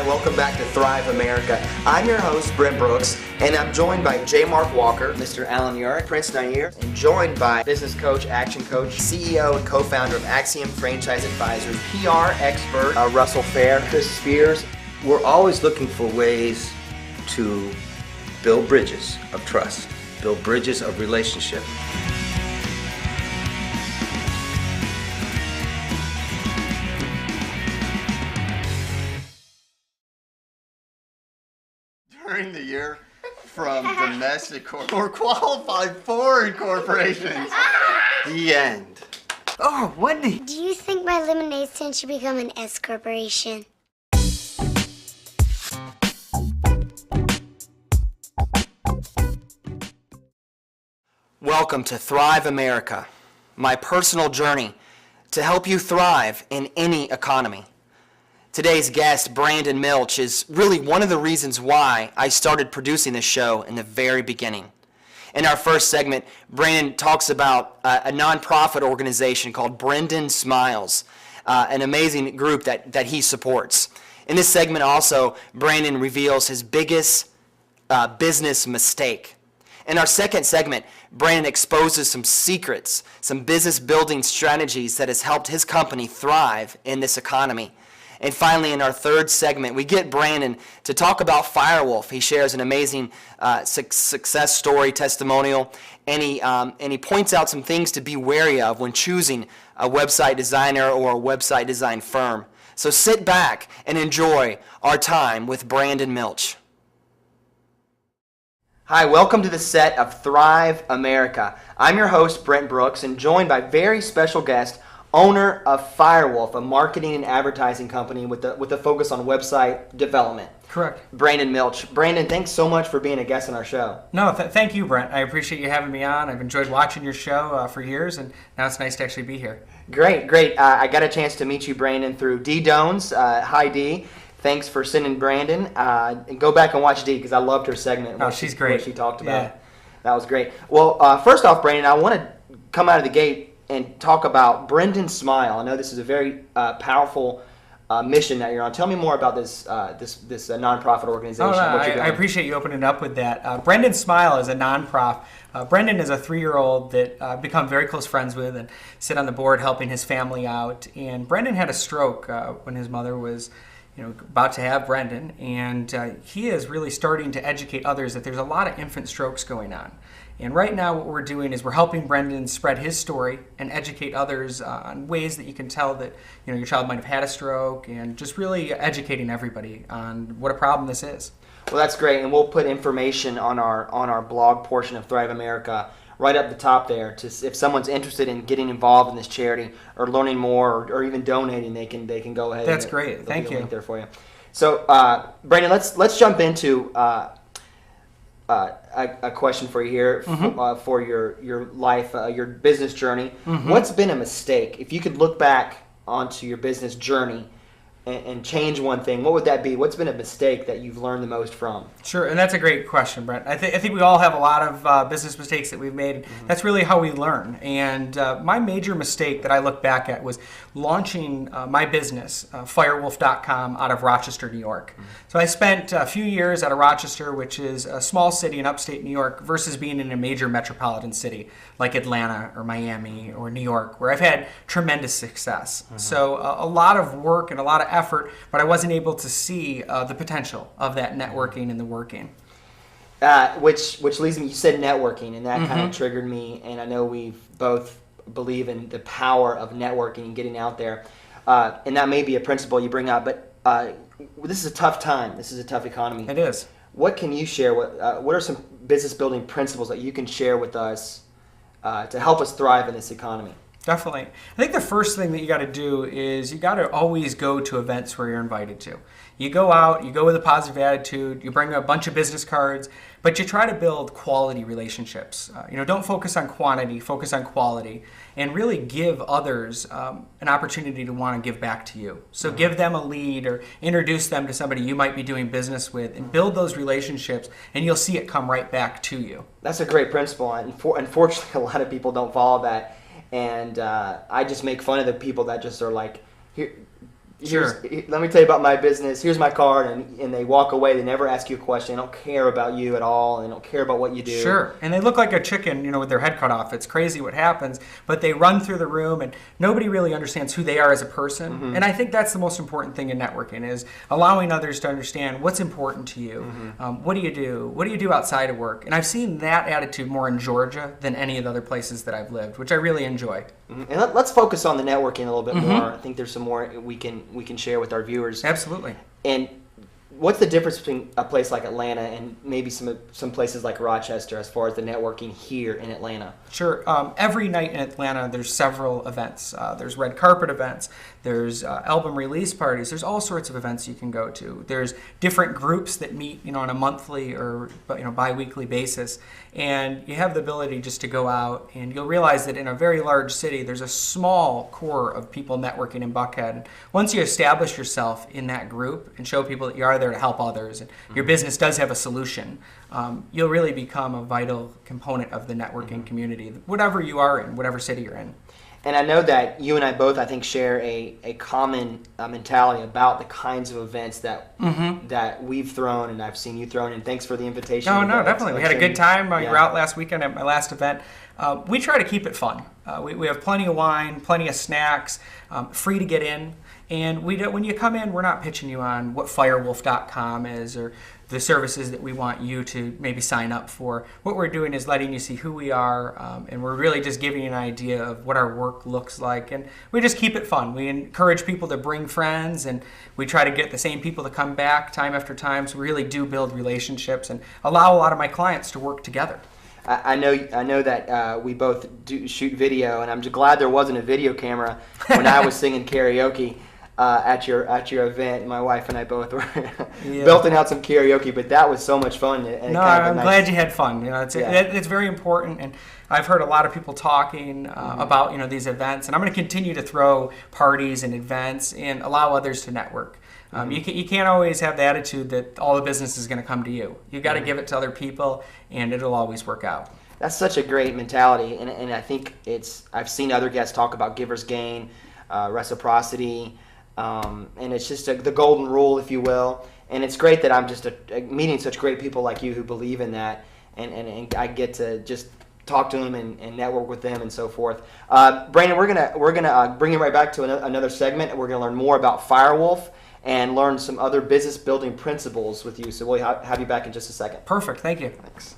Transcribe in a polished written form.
Hi, welcome back to Thrive America. I'm your host, Brent Brooks, and I'm joined by J. Mark Walker, Mr. Alan Urick, Prince Nair, and joined by business coach, action coach, CEO, and co-founder of Axiom Franchise Advisors, PR expert, Russell Fair, Chris Spears. We're always looking for ways to build bridges of trust, build bridges of relationship. During the year from domestic or qualified foreign corporations. The end. Oh, Wendy! Do you think my lemonade stand should become an S corporation? Welcome to Thrive America, my personal journey to help you thrive in any economy. Today's guest, Brandon Miltsch, is really one of the reasons why I started producing this show in the very beginning. In our first segment, Brandon talks about a nonprofit organization called Brendan Smiles, an amazing group that he supports. In this segment also, Brandon reveals his biggest business mistake. In our second segment, Brandon exposes some secrets, some business building strategies that has helped his company thrive in this economy. And finally, in our third segment, we get Brandon to talk about Firewolf. He shares an amazing success story, testimonial, and he points out some things to be wary of when choosing a website designer or a website design firm. So sit back and enjoy our time with Brandon Miltsch. Hi, welcome to the set of Thrive America. I'm your host, Brent Brooks, and joined by very special guest, owner of Firewolf, a marketing and advertising company with a focus on website development. Correct. Brandon Miltsch. Brandon, thanks so much for being a guest on our show. No, thank you, Brent. I appreciate you having me on. I've enjoyed watching your show for years, and now it's nice to actually be here. Great. I got a chance to meet you, Brandon, through D. Dones. Hi, D. Thanks for sending Brandon. And go back and watch D, because I loved her segment. Oh, she's great. What she talked about. Yeah. That was great. Well, first off, Brandon, I want to come out of the gate and talk about Brendan Smile. I know this is a very powerful mission that you're on. Tell me more about this nonprofit organization. I appreciate you opening up with that. Brendan Smile is a nonprofit. Brendan is a 3-year-old that I've become very close friends with and sit on the board helping his family out. And Brendan had a stroke when his mother was about to have Brendan, and he is really starting to educate others that there's a lot of infant strokes going on. And right now what we're doing is we're helping Brendan spread his story and educate others on ways that you can tell that your child might have had a stroke, and just really educating everybody on what a problem this is. Well, that's great, and we'll put information on our blog portion of Thrive America right up the top there. If someone's interested in getting involved in this charity or learning more or even donating, they can go ahead. That's great. Thank you. Link there for you. So, Brandon, let's jump into a question for you here for your life, your business journey. What's been a mistake? If you could look back onto your business journey and change one thing, what would that be? What's been a mistake that you've learned the most from? Sure, and that's a great question, Brent. I think we all have a lot of business mistakes that we've made. That's really how we learn. And my major mistake that I look back at was launching my business, firewolf.com, out of Rochester, New York. So I spent a few years out of Rochester, which is a small city in upstate New York, versus being in a major metropolitan city like Atlanta or Miami or New York, where I've had tremendous success. So a lot of work and a lot of effort, but I wasn't able to see the potential of that networking and the working. Which leads me, you said networking, and that kind of triggered me, and I know we both believe in the power of networking and getting out there, and that may be a principle you bring up, but this is a tough time. This is a tough economy. It is. What can you share? What are some business building principles that you can share with us to help us thrive in this economy? Definitely. I think the first thing that you got to do is you got to always go to events where you're invited to. You go out, you go with a positive attitude, you bring a bunch of business cards, but you try to build quality relationships. Don't focus on quantity, focus on quality, and really give others an opportunity to want to give back to you. So give them a lead or introduce them to somebody you might be doing business with, and build those relationships, and you'll see it come right back to you. That's a great principle, and unfortunately a lot of people don't follow that. And I just make fun of the people that just are like, here, Let me tell you about my business. Here's my card, and they walk away. They never ask you a question. They don't care about you at all, and they don't care about what you do. Sure, and they look like a chicken, with their head cut off. It's crazy what happens, but they run through the room, and nobody really understands who they are as a person. Mm-hmm. And I think that's the most important thing in networking is allowing others to understand what's important to you. Mm-hmm. What do you do? What do you do outside of work? And I've seen that attitude more in Georgia than any of the other places that I've lived, which I really enjoy. And let's focus on the networking a little bit more. I think there's some more we can share with our viewers. Absolutely. And what's the difference between a place like Atlanta and maybe some places like Rochester as far as the networking here in Atlanta? Sure. Every night in Atlanta, there's several events. There's red carpet events. There's album release parties. There's all sorts of events you can go to. There's different groups that meet, on a monthly or bi-weekly basis, and you have the ability just to go out, and you'll realize that in a very large city, there's a small core of people networking in Buckhead. And once you establish yourself in that group and show people that you are there to help others, and your business does have a solution, you'll really become a vital component of the networking community, whatever you are in, whatever city you're in. And I know that you and I both, I think, share a common mentality about the kinds of events that that we've thrown and I've seen you thrown. And thanks for the invitation. Oh, no, definitely. We had a good time. You Yeah. were out last weekend at my last event. We try to keep it fun. We have plenty of wine, plenty of snacks, free to get in. And when you come in, we're not pitching you on what firewolf.com is or the services that we want you to maybe sign up for. What we're doing is letting you see who we are, and we're really just giving you an idea of what our work looks like. And we just keep it fun. We encourage people to bring friends, and we try to get the same people to come back time after time. So we really do build relationships and allow a lot of my clients to work together. I know that we both do shoot video, and I'm just glad there wasn't a video camera when I was singing karaoke at your event. My wife and I both were belting out some karaoke, but that was so much fun. And I'm glad you had fun. It's very important, and I've heard a lot of people talking about these events, and I'm going to continue to throw parties and events and allow others to network. You can't always have the attitude that all the business is going to come to you. You've got to give it to other people, and it'll always work out. That's such a great mentality, and I think I've seen other guests talk about giver's gain, reciprocity, and it's just the golden rule, if you will. And it's great that I'm just meeting such great people like you who believe in that, and I get to just talk to them and network with them and so forth. Brandon, we're gonna bring you right back to another segment, and we're gonna learn more about Firewolf and learn some other business building principles with you. So we'll have you back in just a second. Perfect. Thank you. Thanks.